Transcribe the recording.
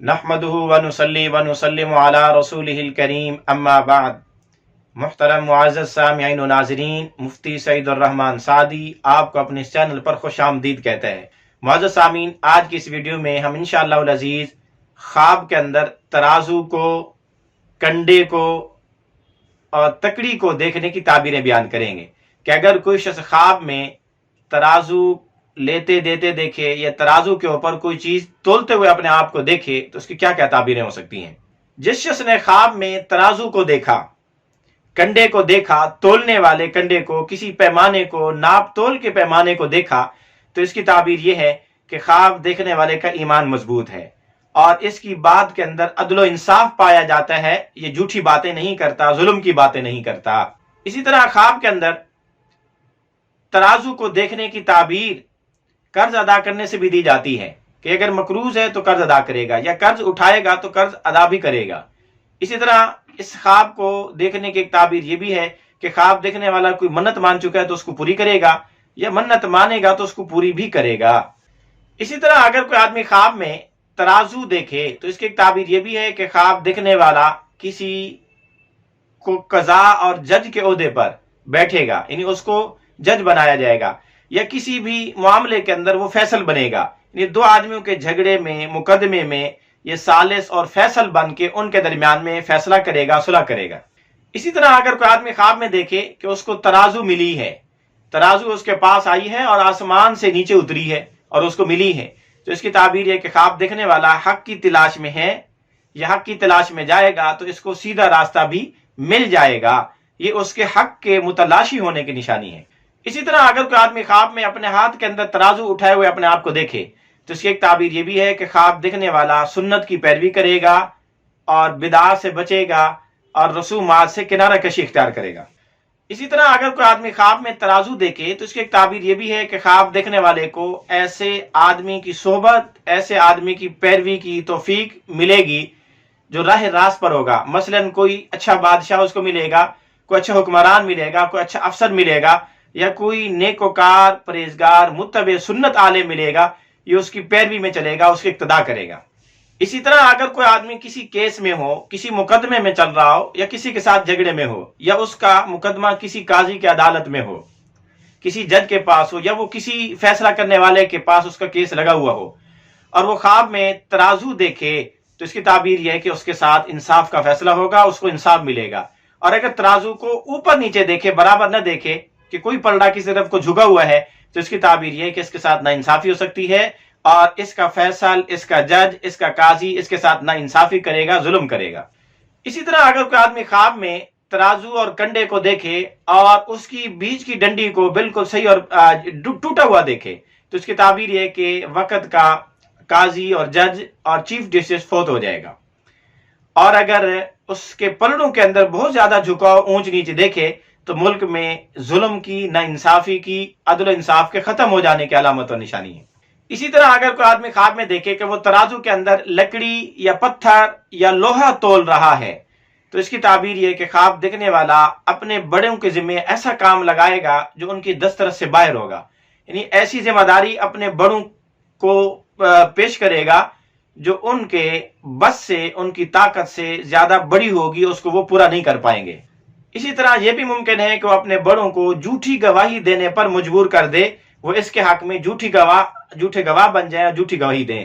نحمده ونصلي ونسلم على رسوله الكريم اما بعد۔ محترم معزز سامعین و ناظرین، مفتی سعید الرحمن سعدی آپ کو اپنے اس چینل پر خوش آمدید کہتا ہے۔ معزز سامعین، آج کی اس ویڈیو میں ہم انشاءاللہ العزیز خواب کے اندر ترازو کو، کنڈے کو اور تکڑی کو دیکھنے کی تعبیریں بیان کریں گے کہ اگر کوئی شخص خواب میں ترازو لیتے دیتے دیکھے یا ترازو کے اوپر کوئی چیز تولتے ہوئے اپنے آپ کو دیکھے تو اس کی کیا کیا تعبیریں ہو سکتی ہیں۔ جس شخص نے خواب میں ترازو کو دیکھا، کنڈے کو دیکھا، تولنے والے کنڈے کو، کسی پیمانے کو، ناپ تول کے پیمانے کو دیکھا تو اس کی تعبیر یہ ہے کہ خواب دیکھنے والے کا ایمان مضبوط ہے اور اس کی بات کے اندر عدل و انصاف پایا جاتا ہے، یہ جھوٹی باتیں نہیں کرتا، ظلم کی باتیں نہیں کرتا۔ اسی طرح خواب کے اندر ترازو کو دیکھنے کی تعبیر قرض ادا کرنے سے بھی دی جاتی ہے کہ اگر مقروض ہے تو قرض ادا کرے گا، یا قرض اٹھائے گا تو قرض ادا بھی کرے گا۔ اسی طرح اس خواب کو دیکھنے کی ایک تعبیر یہ بھی ہے کہ خواب دیکھنے والا کوئی منت مان چکا ہے تو اس کو پوری کرے گا، یا منت مانے گا تو اس کو پوری بھی کرے گا۔ اسی طرح اگر کوئی آدمی خواب میں ترازو دیکھے تو اس کی ایک تعبیر یہ بھی ہے کہ خواب دیکھنے والا کسی کو قضا اور جج کے عہدے پر بیٹھے گا، یعنی اس کو جج بنایا جائے گا، یا کسی بھی معاملے کے اندر وہ فیصل بنے گا، یعنی دو آدمیوں کے جھگڑے میں، مقدمے میں یہ ثالث اور فیصل بن کے ان کے درمیان میں فیصلہ کرے گا، صلح کرے گا۔ اسی طرح اگر کوئی آدمی خواب میں دیکھے کہ اس کو ترازو ملی ہے، ترازو اس کے پاس آئی ہے اور آسمان سے نیچے اتری ہے اور اس کو ملی ہے، تو اس کی تعبیر یہ کہ خواب دیکھنے والا حق کی تلاش میں ہے، یا حق کی تلاش میں جائے گا تو اس کو سیدھا راستہ بھی مل جائے گا، یہ اس کے حق کے متلاشی ہونے کی نشانی ہے۔ اسی طرح اگر کوئی آدمی خواب میں اپنے ہاتھ کے اندر ترازو اٹھائے ہوئے اپنے آپ کو دیکھے تو اس کی ایک تعبیر یہ بھی ہے کہ خواب دیکھنے والا سنت کی پیروی کرے گا اور بدعات سے بچے گا اور رسومات سے کنارہ کشی اختیار کرے گا۔ اسی طرح اگر کوئی آدمی خواب میں ترازو دیکھے تو اس کی ایک تعبیر یہ بھی ہے کہ خواب دیکھنے والے کو ایسے آدمی کی صحبت، ایسے آدمی کی پیروی کی توفیق ملے گی جو راہ راست پر ہوگا۔ مثلا کوئی اچھا بادشاہ اس کو ملے گا، کوئی اچھا حکمران ملے گا، کوئی اچھا افسر ملے گا، یا کوئی نیکوکار، پرہیزگار، متبع سنت عالم ملے گا، یہ اس کی پیروی میں چلے گا، اس کی اقتداء کرے گا۔ اسی طرح اگر کوئی آدمی کسی کیس میں ہو، کسی مقدمے میں چل رہا ہو، یا کسی کے ساتھ جھگڑے میں ہو، یا اس کا مقدمہ کسی قاضی کی عدالت میں ہو، کسی جج کے پاس ہو، یا وہ کسی فیصلہ کرنے والے کے پاس اس کا کیس لگا ہوا ہو، اور وہ خواب میں ترازو دیکھے تو اس کی تعبیر یہ ہے کہ اس کے ساتھ انصاف کا فیصلہ ہوگا، اس کو انصاف ملے گا۔ اور اگر ترازو کو اوپر نیچے دیکھے، برابر نہ دیکھے کہ کوئی پلڑا کسی طرف کو جھکا ہوا ہے، تو اس کی تعبیر یہ ہے کہ اس کے ساتھ ناانصافی ہو سکتی ہے، اور اس کا فیصل، اس کا جج، اس کا قاضی اس کے ساتھ ناانصافی کرے گا، ظلم کرے گا۔ اسی طرح اگر کوئی آدمی خواب میں ترازو اور کنڈے کو دیکھے اور اس کی بیچ کی ڈنڈی کو بالکل صحیح اور ٹوٹا ہوا دیکھے تو اس کی تعبیر یہ ہے کہ وقت کا قاضی اور جج اور چیف جسٹس فوت ہو جائے گا۔ اور اگر اس کے پلڑوں کے اندر بہت زیادہ جھکاؤ، اونچ نیچ دیکھے تو ملک میں ظلم کی، ناانصافی کی، عدل و انصاف کے ختم ہو جانے کی علامت اور نشانی ہے۔ اسی طرح اگر کوئی آدمی خواب میں دیکھے کہ وہ ترازو کے اندر لکڑی یا پتھر یا لوہا تول رہا ہے تو اس کی تعبیر یہ کہ خواب دیکھنے والا اپنے بڑوں کے ذمہ ایسا کام لگائے گا جو ان کی دسترس سے باہر ہوگا، یعنی ایسی ذمہ داری اپنے بڑوں کو پیش کرے گا جو ان کے بس سے، ان کی طاقت سے زیادہ بڑی ہوگی، اس کو وہ پورا نہیں کر پائیں گے۔ اسی طرح یہ بھی ممکن ہے کہ وہ اپنے بڑوں کو جھوٹی گواہی دینے پر مجبور کر دے، وہ اس کے حق میں جھوٹے گواہ بن جائیں اور جھوٹی گواہی دیں۔